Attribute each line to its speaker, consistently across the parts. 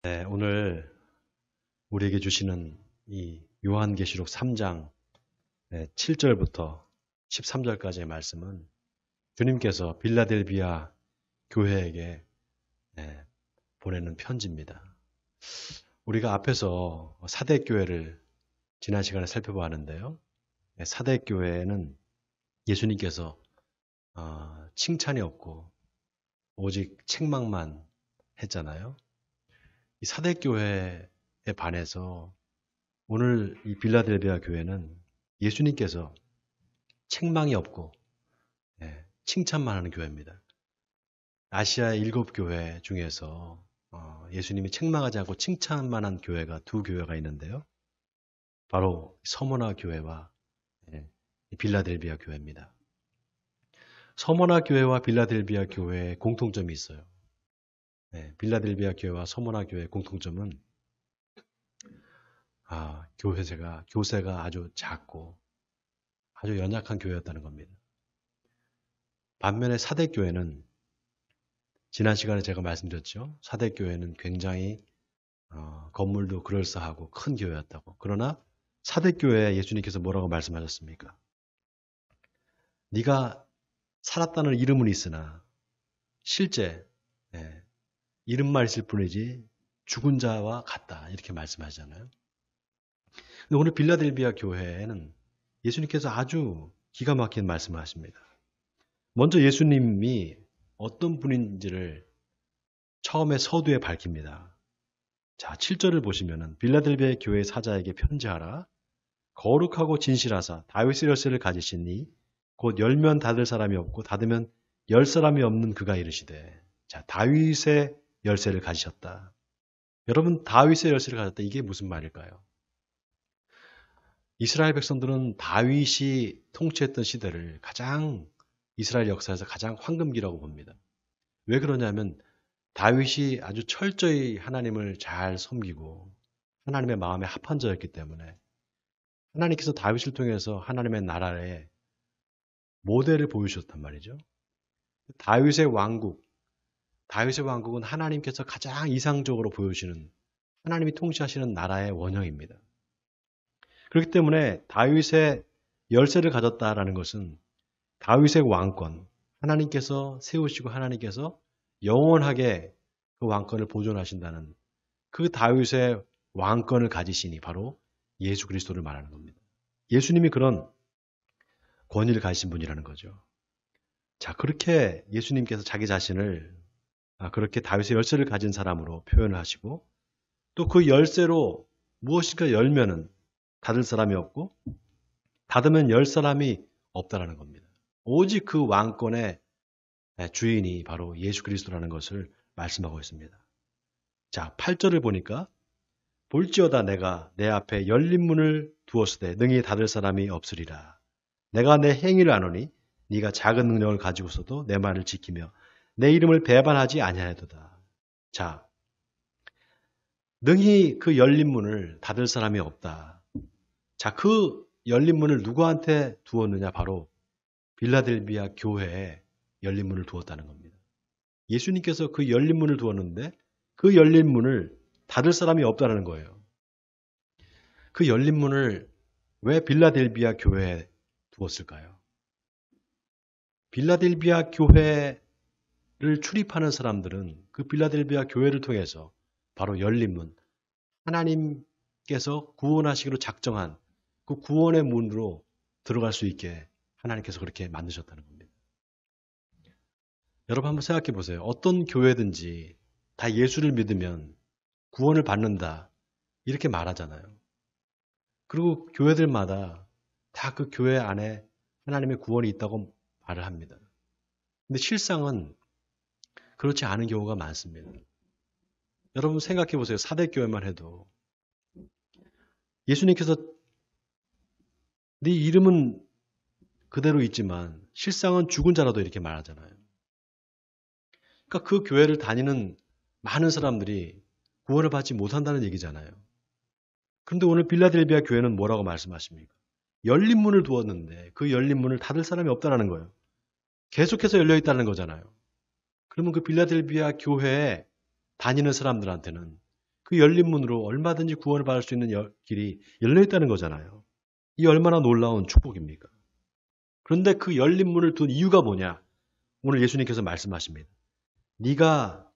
Speaker 1: 네, 오늘 우리에게 주시는 이 요한계시록 3장 7절부터 13절까지의 말씀은 주님께서 빌라델비아 교회에게 보내는 편지입니다. 우리가 앞에서 사대교회를 지난 시간에 살펴보았는데요. 사대교회는 예수님께서 칭찬이 없고 오직 책망만 했잖아요. 이 사대교회에 반해서 오늘 이 빌라델비아 교회는 예수님께서 책망이 없고 칭찬만 하는 교회입니다. 아시아의 7교회 중에서 예수님이 책망하지 않고 칭찬만 한 교회가 두 교회가 있는데요. 바로 서머나 교회와 빌라델비아 교회입니다. 서머나 교회와 빌라델비아 교회에 공통점이 있어요. 빌라델비아 교회와 서머나 교회의 공통점은 교세가 아주 작고 아주 연약한 교회였다는 겁니다. 반면에 사대교회는 지난 시간에 제가 말씀드렸죠. 사대교회는 굉장히 건물도 그럴싸하고 큰 교회였다고. 그러나 사대교회에 예수님께서 뭐라고 말씀하셨습니까? 네가 살았다는 이름은 있으나 실제 이름만 있을 뿐이지 죽은 자와 같다. 이렇게 말씀하시잖아요. 근데 오늘 빌라델비아 교회에는 예수님께서 아주 기가 막힌 말씀을 하십니다. 먼저 예수님이 어떤 분인지를 처음에 서두에 밝힙니다. 자, 7절을 보시면은 빌라델비아 교회 사자에게 편지하라. 거룩하고 진실하사 다윗의 열쇠를 가지시니 곧 열면 닫을 사람이 없고 닫으면 열 사람이 없는 그가 이르시되. 자, 다윗의 열쇠를 가지셨다. 여러분, 다윗의 열쇠를 가졌다. 이게 무슨 말일까요? 이스라엘 백성들은 다윗이 통치했던 시대를 이스라엘 역사에서 가장 황금기라고 봅니다. 왜 그러냐면 다윗이 아주 철저히 하나님을 잘 섬기고 하나님의 마음에 합한 자였기 때문에 하나님께서 다윗을 통해서 하나님의 나라에 모델을 보여주셨단 말이죠. 다윗의 왕국은 하나님께서 가장 이상적으로 보여주시는 하나님이 통치하시는 나라의 원형입니다. 그렇기 때문에 다윗의 열쇠를 가졌다라는 것은 다윗의 왕권, 하나님께서 세우시고 하나님께서 영원하게 그 왕권을 보존하신다는 그 다윗의 왕권을 가지시니 바로 예수 그리스도를 말하는 겁니다. 예수님이 그런 권위를 가지신 분이라는 거죠. 자, 그렇게 예수님께서 자기 자신을 그렇게 다윗의 열쇠를 가진 사람으로 표현을 하시고 또 그 열쇠로 무엇인가 열면은 닫을 사람이 없고 닫으면 열 사람이 없다라는 겁니다. 오직 그 왕권의 주인이 바로 예수 그리스도라는 것을 말씀하고 있습니다. 자, 8절을 보니까 볼지어다 내가 내 앞에 열린 문을 두었으되 능히 닫을 사람이 없으리라. 내가 내 행위를 아노니 네가 작은 능력을 가지고서도 내 말을 지키며 내 이름을 배반하지 아니하였도다. 자, 능히 그 열린 문을 닫을 사람이 없다. 자, 그 열린 문을 누구한테 두었느냐? 바로 빌라델비아 교회에 열린 문을 두었다는 겁니다. 예수님께서 그 열린 문을 두었는데 그 열린 문을 닫을 사람이 없다는 거예요. 그 열린 문을 왜 빌라델비아 교회에 두었을까요? 빌라델비아 교회를 출입하는 사람들은 그 빌라델비아 교회를 통해서 바로 열린 문, 하나님께서 구원하시기로 작정한 그 구원의 문으로 들어갈 수 있게 하나님께서 그렇게 만드셨다는 겁니다. 여러분 한번 생각해 보세요. 어떤 교회든지 다 예수를 믿으면 구원을 받는다 이렇게 말하잖아요. 그리고 교회들마다 다 그 교회 안에 하나님의 구원이 있다고 말을 합니다. 근데 실상은 그렇지 않은 경우가 많습니다. 여러분 생각해 보세요. 사대교회만 해도 예수님께서 네 이름은 그대로 있지만 실상은 죽은 자라도 이렇게 말하잖아요. 그러니까 그 교회를 다니는 많은 사람들이 구원을 받지 못한다는 얘기잖아요. 그런데 오늘 빌라델비아 교회는 뭐라고 말씀하십니까? 열린 문을 두었는데 그 열린 문을 닫을 사람이 없다는 거예요. 계속해서 열려 있다는 거잖아요. 그러면 그 빌라델비아 교회에 다니는 사람들한테는 그 열린 문으로 얼마든지 구원을 받을 수 있는 길이 열려 있다는 거잖아요. 이 얼마나 놀라운 축복입니까? 그런데 그 열린 문을 둔 이유가 뭐냐? 오늘 예수님께서 말씀하십니다. 네가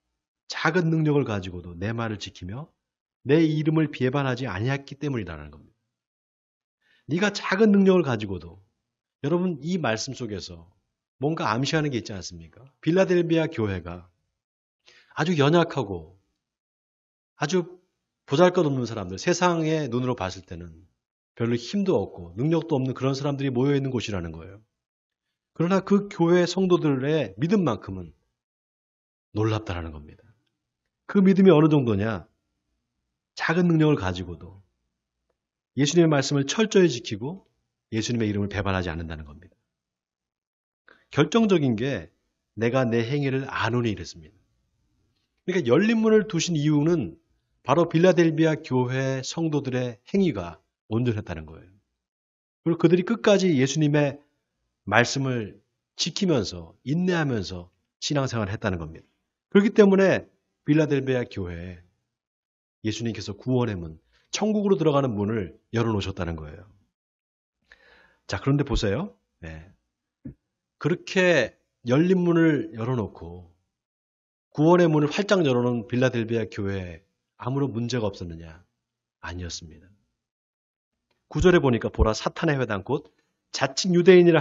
Speaker 1: 작은 능력을 가지고도 내 말을 지키며 내 이름을 비방하지 아니했기 때문이라는 겁니다. 네가 작은 능력을 가지고도 여러분 이 말씀 속에서 뭔가 암시하는 게 있지 않습니까? 빌라델비아 교회가 아주 연약하고 아주 보잘것없는 사람들, 세상의 눈으로 봤을 때는 별로 힘도 없고 능력도 없는 그런 사람들이 모여있는 곳이라는 거예요. 그러나 그 교회 성도들의 믿음만큼은 놀랍다라는 겁니다. 그 믿음이 어느 정도냐? 작은 능력을 가지고도 예수님의 말씀을 철저히 지키고 예수님의 이름을 배반하지 않는다는 겁니다. 결정적인 게 내가 내 행위를 아노니 이랬습니다. 그러니까 열린 문을 두신 이유는 바로 빌라델비아 교회 성도들의 행위가 온전했다는 거예요. 그리고 그들이 끝까지 예수님의 말씀을 지키면서 인내하면서 신앙생활을 했다는 겁니다. 그렇기 때문에 빌라델비아 교회에 예수님께서 구원의 문, 천국으로 들어가는 문을 열어놓으셨다는 거예요. 자, 그런데 보세요. 네. 그렇게 열린 문을 열어놓고 구원의 문을 활짝 열어놓은 빌라델비아 교회에 아무런 문제가 없었느냐? 아니었습니다. 9절에 보니까 보라 사탄의 회당 곧 자칭 유대인이라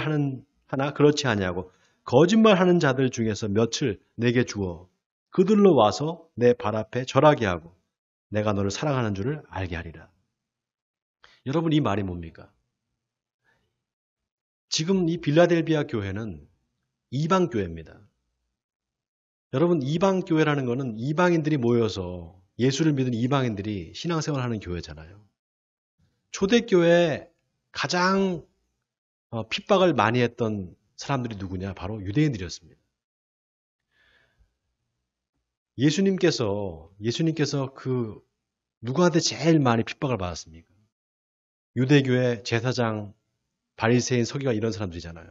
Speaker 1: 하나 그렇지 아니하고 거짓말하는 자들 중에서 몇을 내게 주어 그들로 와서 내 발 앞에 절하게 하고 내가 너를 사랑하는 줄을 알게 하리라. 여러분 이 말이 뭡니까? 지금 이 빌라델비아 교회는 이방 교회입니다. 여러분 이방 교회라는 것은 이방인들이 모여서 예수를 믿은 이방인들이 신앙생활하는 교회잖아요. 초대교회에 가장 핍박을 많이 했던 사람들이 누구냐? 바로 유대인들이었습니다. 예수님께서 그 누구한테 제일 많이 핍박을 받았습니까? 유대교회 제사장, 바리새인, 서기관 이런 사람들이잖아요.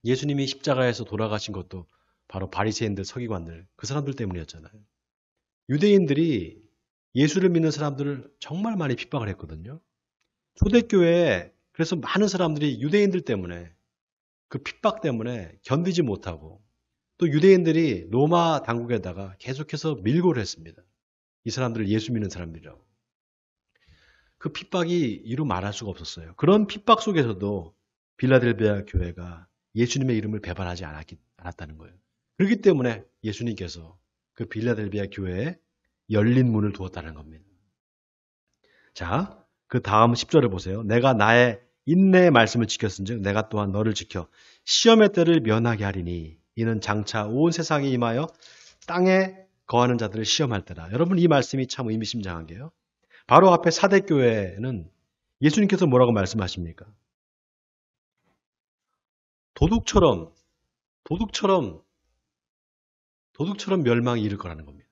Speaker 1: 예수님이 십자가에서 돌아가신 것도 바로 바리새인들, 서기관들, 그 사람들 때문이었잖아요. 유대인들이 예수를 믿는 사람들을 정말 많이 핍박을 했거든요. 초대교회에 그래서 많은 사람들이 유대인들 때문에 그 핍박 때문에 견디지 못하고 또 유대인들이 로마 당국에다가 계속해서 밀고를 했습니다. 이 사람들을 예수 믿는 사람들이라고. 그 핍박이 이루 말할 수가 없었어요. 그런 핍박 속에서도 빌라델비아 교회가 예수님의 이름을 배반하지 않았다는 거예요. 그렇기 때문에 예수님께서 그 빌라델비아 교회에 열린 문을 두었다는 겁니다. 자, 그 다음 10절을 보세요. 내가 나의 인내의 말씀을 지켰은즉 내가 또한 너를 지켜 시험의 때를 면하게 하리니 이는 장차 온 세상에 임하여 땅에 거하는 자들을 시험할 때라. 여러분 이 말씀이 참 의미심장한 게요. 바로 앞에 사대교회는 예수님께서 뭐라고 말씀하십니까? 도둑처럼 멸망이 이를 거라는 겁니다.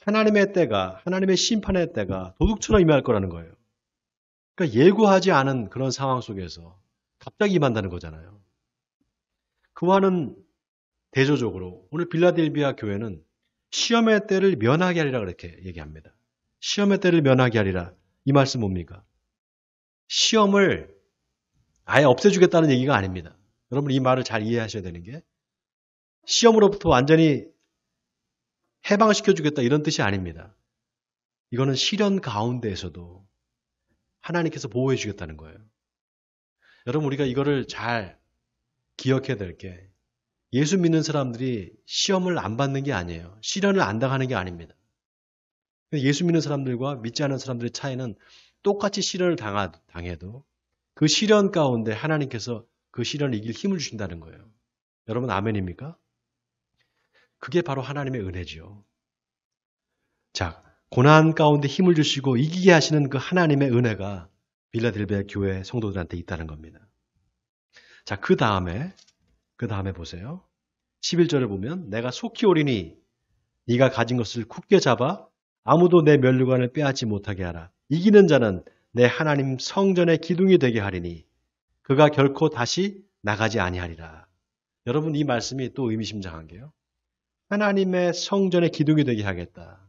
Speaker 1: 하나님의 때가, 하나님의 심판의 때가 도둑처럼 임할 거라는 거예요. 그러니까 예고하지 않은 그런 상황 속에서 갑자기 임한다는 거잖아요. 그와는 대조적으로 오늘 빌라델비아 교회는 시험의 때를 면하게 하리라 그렇게 얘기합니다. 시험의 때를 면하게 하리라. 이 말씀 뭡니까? 시험을 아예 없애주겠다는 얘기가 아닙니다. 여러분 이 말을 잘 이해하셔야 되는 게 시험으로부터 완전히 해방시켜주겠다 이런 뜻이 아닙니다. 이거는 시련 가운데에서도 하나님께서 보호해 주겠다는 거예요. 여러분 우리가 이거를 잘 기억해야 될 게 예수 믿는 사람들이 시험을 안 받는 게 아니에요. 시련을 안 당하는 게 아닙니다. 예수 믿는 사람들과 믿지 않는 사람들의 차이는 똑같이 시련을 당해도 그 시련 가운데 하나님께서 그 시련을 이길 힘을 주신다는 거예요. 여러분 아멘입니까? 그게 바로 하나님의 은혜지요. 자, 고난 가운데 힘을 주시고 이기게 하시는 그 하나님의 은혜가 빌라델비아 교회 성도들한테 있다는 겁니다. 자, 그 다음에 보세요. 11절을 보면 내가 속히 오리니 네가 가진 것을 굳게 잡아 아무도 내 면류관을 빼앗지 못하게 하라. 이기는 자는 내 하나님 성전의 기둥이 되게 하리니 그가 결코 다시 나가지 아니하리라. 여러분 이 말씀이 또 의미심장한 게요. 하나님의 성전의 기둥이 되게 하겠다.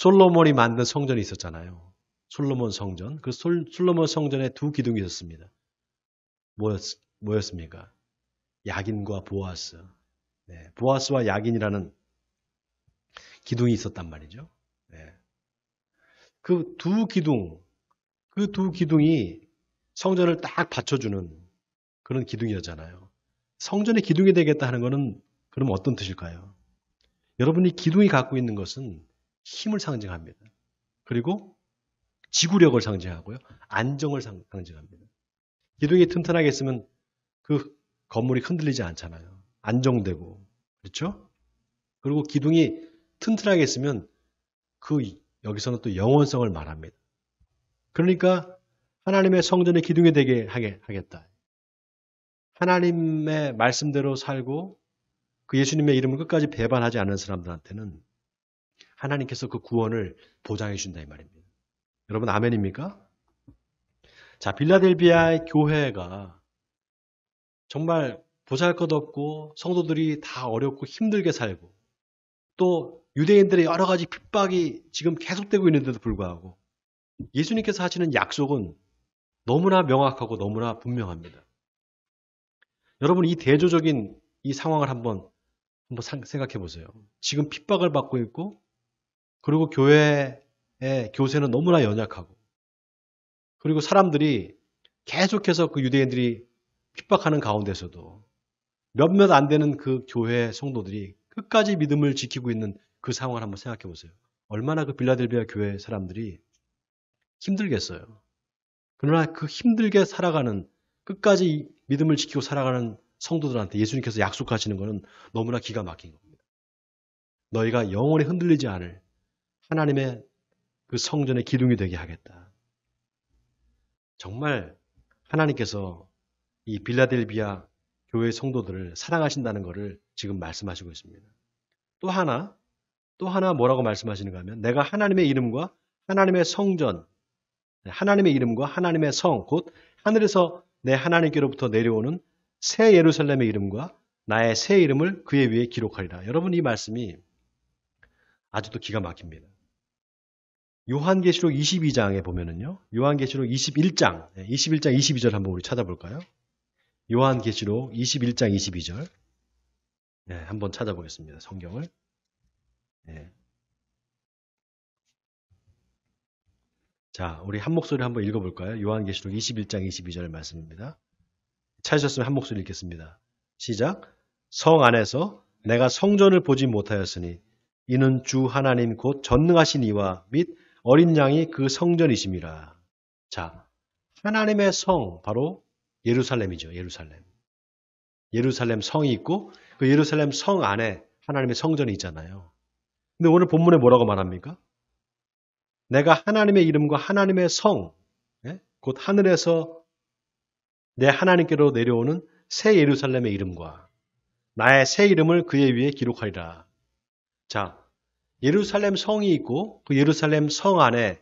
Speaker 1: 솔로몬이 만든 성전이 있었잖아요. 솔로몬 성전. 그 솔로몬 성전에 두 기둥이 있었습니다. 뭐였습니까? 야긴과 보아스. 네, 보아스와 야긴이라는 기둥이 있었단 말이죠. 네. 그 두 기둥이 성전을 딱 받쳐주는 그런 기둥이었잖아요. 성전의 기둥이 되겠다 하는 것은 그럼 어떤 뜻일까요? 여러분이 기둥이 갖고 있는 것은 힘을 상징합니다. 그리고 지구력을 상징하고요. 안정을 상징합니다. 기둥이 튼튼하게 있으면 그 건물이 흔들리지 않잖아요. 안정되고. 그렇죠? 그리고 기둥이 튼튼하게 있으면 여기서는 또 영원성을 말합니다. 그러니까 하나님의 성전의 기둥이 되게 하겠다. 하나님의 말씀대로 살고 그 예수님의 이름을 끝까지 배반하지 않는 사람들한테는 하나님께서 그 구원을 보장해 준다 이 말입니다. 여러분 아멘입니까? 자, 빌라델비아의 교회가 정말 보잘것없고 성도들이 다 어렵고 힘들게 살고 또 유대인들의 여러 가지 핍박이 지금 계속되고 있는데도 불구하고 예수님께서 하시는 약속은 너무나 명확하고 너무나 분명합니다. 여러분 이 대조적인 이 상황을 한번 생각해 보세요. 지금 핍박을 받고 있고 그리고 교회의 교세는 너무나 연약하고 그리고 사람들이 계속해서 그 유대인들이 핍박하는 가운데서도 몇몇 안 되는 그 교회 성도들이 끝까지 믿음을 지키고 있는 그 상황을 한번 생각해 보세요. 얼마나 그 빌라델비아 교회 사람들이 힘들겠어요. 그러나 그 힘들게 살아가는 끝까지 믿음을 지키고 살아가는 성도들한테 예수님께서 약속하시는 것은 너무나 기가 막힌 겁니다. 너희가 영원히 흔들리지 않을 하나님의 그 성전의 기둥이 되게 하겠다. 정말 하나님께서 이 빌라델비아 교회 성도들을 사랑하신다는 것을 지금 말씀하시고 있습니다. 또 하나 뭐라고 말씀하시는가 하면 내가 하나님의 이름과 하나님의 성전, 하나님의 이름과 하나님의 성, 곧 하늘에서 내 하나님께로부터 내려오는 새 예루살렘의 이름과 나의 새 이름을 그의 위에 기록하리라. 여러분 이 말씀이 아주도 기가 막힙니다. 요한계시록 22장에 보면은요. 요한계시록 21장 22절 한번 우리 찾아볼까요? 요한계시록 21장 22절 네, 한번 찾아보겠습니다. 성경을. 네. 자, 우리 한 목소리 한번 읽어볼까요? 요한계시록 21장 22절 말씀입니다. 찾으셨으면 한 목소리 읽겠습니다. 시작. 성 안에서 내가 성전을 보지 못하였으니 이는 주 하나님 곧 전능하신 이와 및 어린 양이 그 성전이심이라. 자, 하나님의 성 바로 예루살렘이죠. 예루살렘 성이 있고 그 예루살렘 성 안에 하나님의 성전이 있잖아요. 근데 오늘 본문에 뭐라고 말합니까? 내가 하나님의 이름과 하나님의 성, 곧 하늘에서 내 하나님께로 내려오는 새 예루살렘의 이름과 나의 새 이름을 그의 위에 기록하리라. 자, 예루살렘 성이 있고 그 예루살렘 성 안에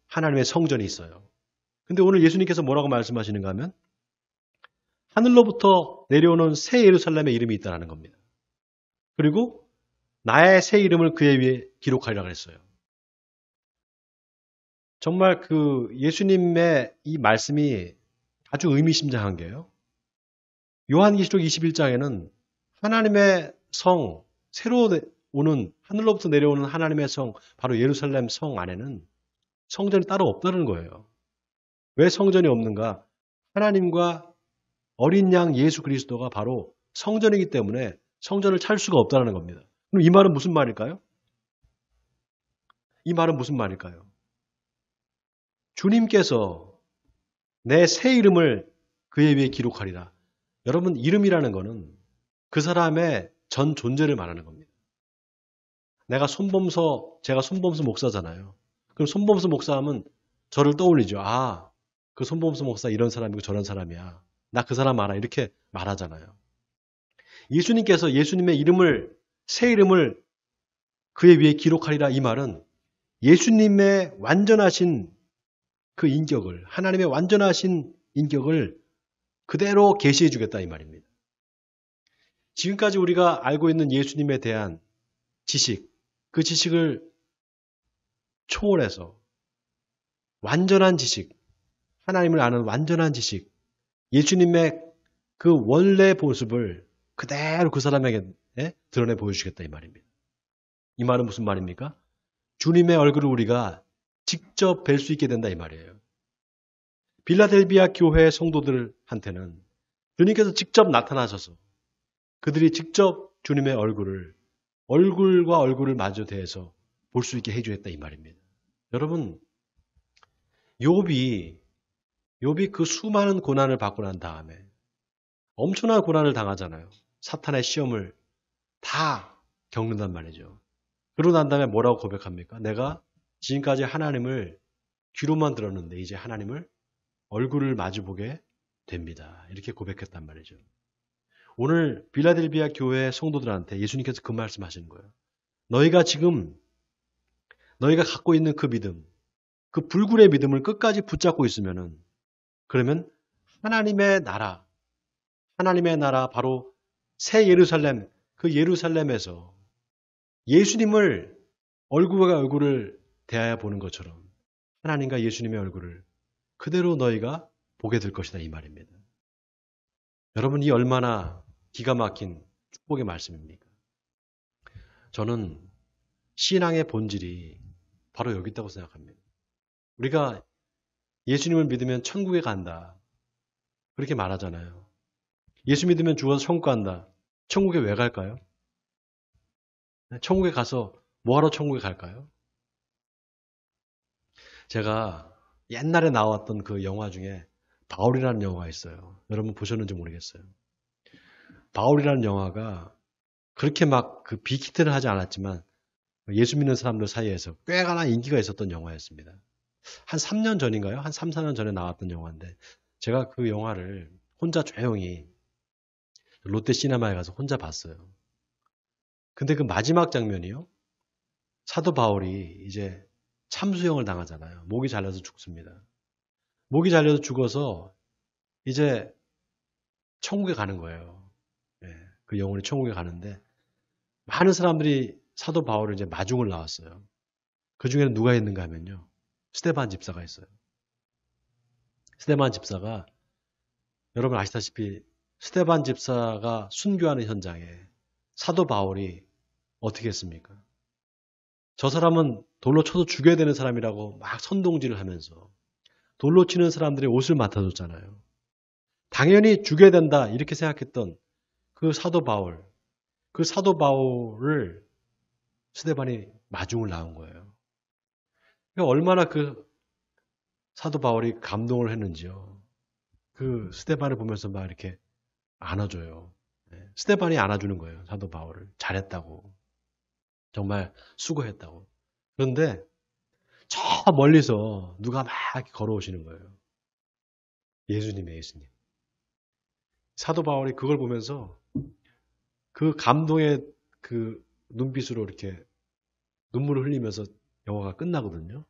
Speaker 1: 하나님의 성전이 있어요. 근데 오늘 예수님께서 뭐라고 말씀하시는가 하면 하늘로부터 내려오는 새 예루살렘의 이름이 있다는 겁니다. 그리고 나의 새 이름을 그의 위에 기록하리라 그랬어요. 정말 그 예수님의 이 말씀이 아주 의미심장한 게요. 요한계시록 21장에는 하나님의 성, 새로 오는 하늘로부터 내려오는 하나님의 성, 바로 예루살렘 성 안에는 성전이 따로 없다는 거예요. 왜 성전이 없는가? 하나님과 어린 양 예수 그리스도가 바로 성전이기 때문에 성전을 찾을 수가 없다는 겁니다. 그럼 이 말은 무슨 말일까요? 이 말은 무슨 말일까요? 주님께서 내 새 이름을 그의 위에 기록하리라. 여러분, 이름이라는 거는 그 사람의 전 존재를 말하는 겁니다. 제가 손범서 목사잖아요. 그럼 손범서 목사 하면 저를 떠올리죠. 아, 그 손범서 목사 이런 사람이고 저런 사람이야. 나 그 사람 알아. 이렇게 말하잖아요. 예수님께서 예수님의 이름을, 새 이름을 그의 위에 기록하리라 이 말은 예수님의 완전하신 그 인격을, 하나님의 완전하신 인격을 그대로 계시해 주겠다 이 말입니다. 지금까지 우리가 알고 있는 예수님에 대한 지식, 그 지식을 초월해서 완전한 지식, 하나님을 아는 완전한 지식, 예수님의 그 원래 모습을 그대로 그 사람에게 드러내 보여주겠다 이 말입니다. 이 말은 무슨 말입니까? 주님의 얼굴을 우리가 직접 뵐 수 있게 된다 이 말이에요. 빌라델비아 교회 성도들한테는 주님께서 직접 나타나셔서 그들이 직접 주님의 얼굴과 얼굴을 마주 대해서 볼 수 있게 해주겠다 이 말입니다. 여러분, 욥이 그 수많은 고난을 받고 난 다음에 엄청난 고난을 당하잖아요. 사탄의 시험을 다 겪는단 말이죠. 그러고 난 다음에 뭐라고 고백합니까? 내가 지금까지 하나님을 귀로만 들었는데 이제 하나님을 얼굴을 마주보게 됩니다. 이렇게 고백했단 말이죠. 오늘 빌라델비아 교회 성도들한테 예수님께서 그 말씀하시는 거예요. 너희가 갖고 있는 그 믿음, 그 불굴의 믿음을 끝까지 붙잡고 있으면은 그러면 하나님의 나라 바로 새 예루살렘, 그 예루살렘에서 예수님을 얼굴과 얼굴을 대하여 보는 것처럼 하나님과 예수님의 얼굴을 그대로 너희가 보게 될 것이다 이 말입니다. 여러분, 이 얼마나 기가 막힌 축복의 말씀입니까? 저는 신앙의 본질이 바로 여기 있다고 생각합니다. 우리가 예수님을 믿으면 천국에 간다. 그렇게 말하잖아요. 예수 믿으면 죽어서 천국 간다. 천국에 왜 갈까요? 천국에 가서 뭐하러 천국에 갈까요? 제가 옛날에 나왔던 그 영화 중에 바울이라는 영화가 있어요. 여러분 보셨는지 모르겠어요. 바울이라는 영화가 그렇게 막 그 빅히트를 하지 않았지만 예수 믿는 사람들 사이에서 꽤나 인기가 있었던 영화였습니다. 한 3년 전인가요? 한 3, 4년 전에 나왔던 영화인데 제가 그 영화를 혼자 조용히 롯데시네마에 가서 혼자 봤어요. 근데 그 마지막 장면이요. 사도 바울이 이제 참수형을 당하잖아요. 목이 잘려서 죽습니다. 목이 잘려서 죽어서 이제 천국에 가는 거예요. 그 영혼이 천국에 가는데 많은 사람들이 사도 바울을 이제 마중을 나왔어요. 그 중에는 누가 있는가 하면요. 스데반 집사가 있어요. 스데반 집사가 여러분 아시다시피 스데반 집사가 순교하는 현장에 사도 바울이 어떻게 했습니까? 저 사람은 돌로 쳐서 죽여야 되는 사람이라고 막 선동질을 하면서 돌로 치는 사람들의 옷을 맡아줬잖아요. 당연히 죽여야 된다 이렇게 생각했던 그 사도 바울을 스데반이 마중을 나온 거예요. 그러니까 얼마나 그 사도 바울이 감동을 했는지요. 그 스데반을 보면서 막 이렇게 안아줘요. 스데반이 안아주는 거예요. 사도 바울을. 잘했다고. 정말 수고했다고. 그런데 저 멀리서 누가 막 걸어오시는 거예요. 예수님이에요, 예수님. 사도 바울이 그걸 보면서 그 감동의 그 눈빛으로 이렇게 눈물을 흘리면서 영화가 끝나거든요.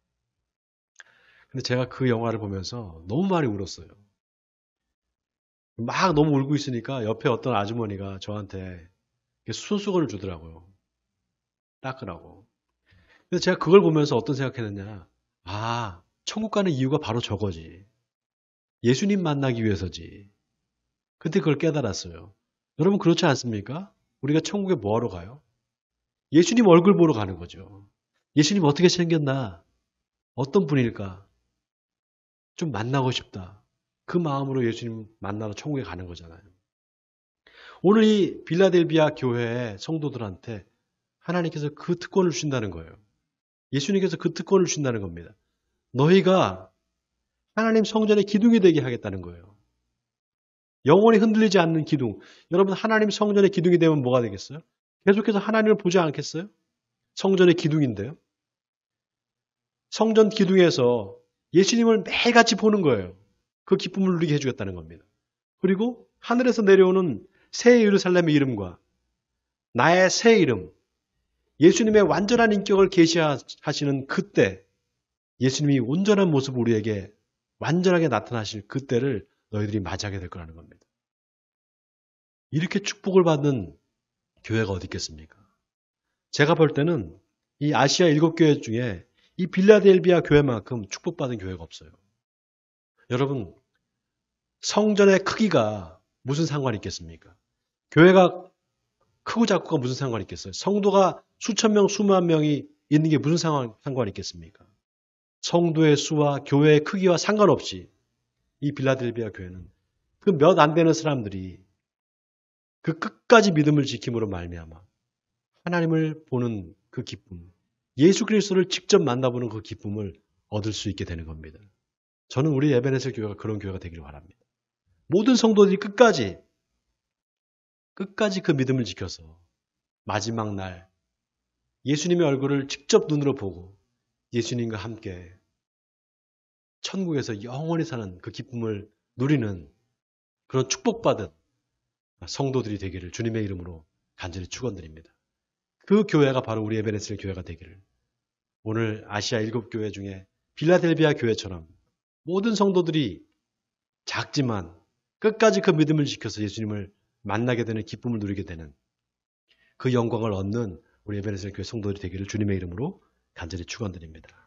Speaker 1: 근데 제가 그 영화를 보면서 너무 많이 울었어요. 막 너무 울고 있으니까 옆에 어떤 아주머니가 저한테 수건수건을 주더라고요. 닦으라고. 그래서 제가 그걸 보면서 어떤 생각했느냐. 아, 천국 가는 이유가 바로 저거지. 예수님 만나기 위해서지. 그때 그걸 깨달았어요. 여러분 그렇지 않습니까? 우리가 천국에 뭐하러 가요? 예수님 얼굴 보러 가는 거죠. 예수님 어떻게 생겼나? 어떤 분일까? 좀 만나고 싶다. 그 마음으로 예수님 만나러 천국에 가는 거잖아요. 오늘 이 빌라델비아 교회의 성도들한테 하나님께서 그 특권을 주신다는 거예요. 예수님께서 그 특권을 주신다는 겁니다. 너희가 하나님 성전의 기둥이 되게 하겠다는 거예요. 영원히 흔들리지 않는 기둥. 여러분 하나님 성전의 기둥이 되면 뭐가 되겠어요? 계속해서 하나님을 보지 않겠어요? 성전의 기둥인데요. 성전 기둥에서 예수님을 매일같이 보는 거예요. 그 기쁨을 누리게 해주겠다는 겁니다. 그리고 하늘에서 내려오는 새 예루살렘의 이름과 나의 새 이름, 예수님의 완전한 인격을 계시하시는 그때 예수님이 온전한 모습으로 우리에게 완전하게 나타나실 그때를 너희들이 맞이하게 될 거라는 겁니다. 이렇게 축복을 받는 교회가 어디 있겠습니까? 제가 볼 때는 이 아시아 7교회 중에 이 빌라델비아 교회만큼 축복받은 교회가 없어요. 여러분, 성전의 크기가 무슨 상관이 있겠습니까? 교회가 크고 작고가 무슨 상관이 있겠어요? 성도가 수천 명, 수만 명이 있는 게 무슨 상관이 있겠습니까? 성도의 수와 교회의 크기와 상관없이 이 빌라델비아 교회는 그 몇 안 되는 사람들이 그 끝까지 믿음을 지킴으로 말미암아 하나님을 보는 그 기쁨, 예수 그리스도를 직접 만나보는 그 기쁨을 얻을 수 있게 되는 겁니다. 저는 우리 에베네셀 교회가 그런 교회가 되기를 바랍니다. 모든 성도들이 끝까지 그 믿음을 지켜서 마지막 날 예수님의 얼굴을 직접 눈으로 보고 예수님과 함께 천국에서 영원히 사는 그 기쁨을 누리는 그런 축복받은 성도들이 되기를 주님의 이름으로 간절히 축원드립니다. 그 교회가 바로 우리 에베네셀 교회가 되기를 오늘 아시아 7교회 중에 빌라델비아 교회처럼 모든 성도들이 작지만 끝까지 그 믿음을 지켜서 예수님을 만나게 되는 기쁨을 누리게 되는 그 영광을 얻는 우리 에베네셀 교회 성도들이 되기를 주님의 이름으로 간절히 축원드립니다.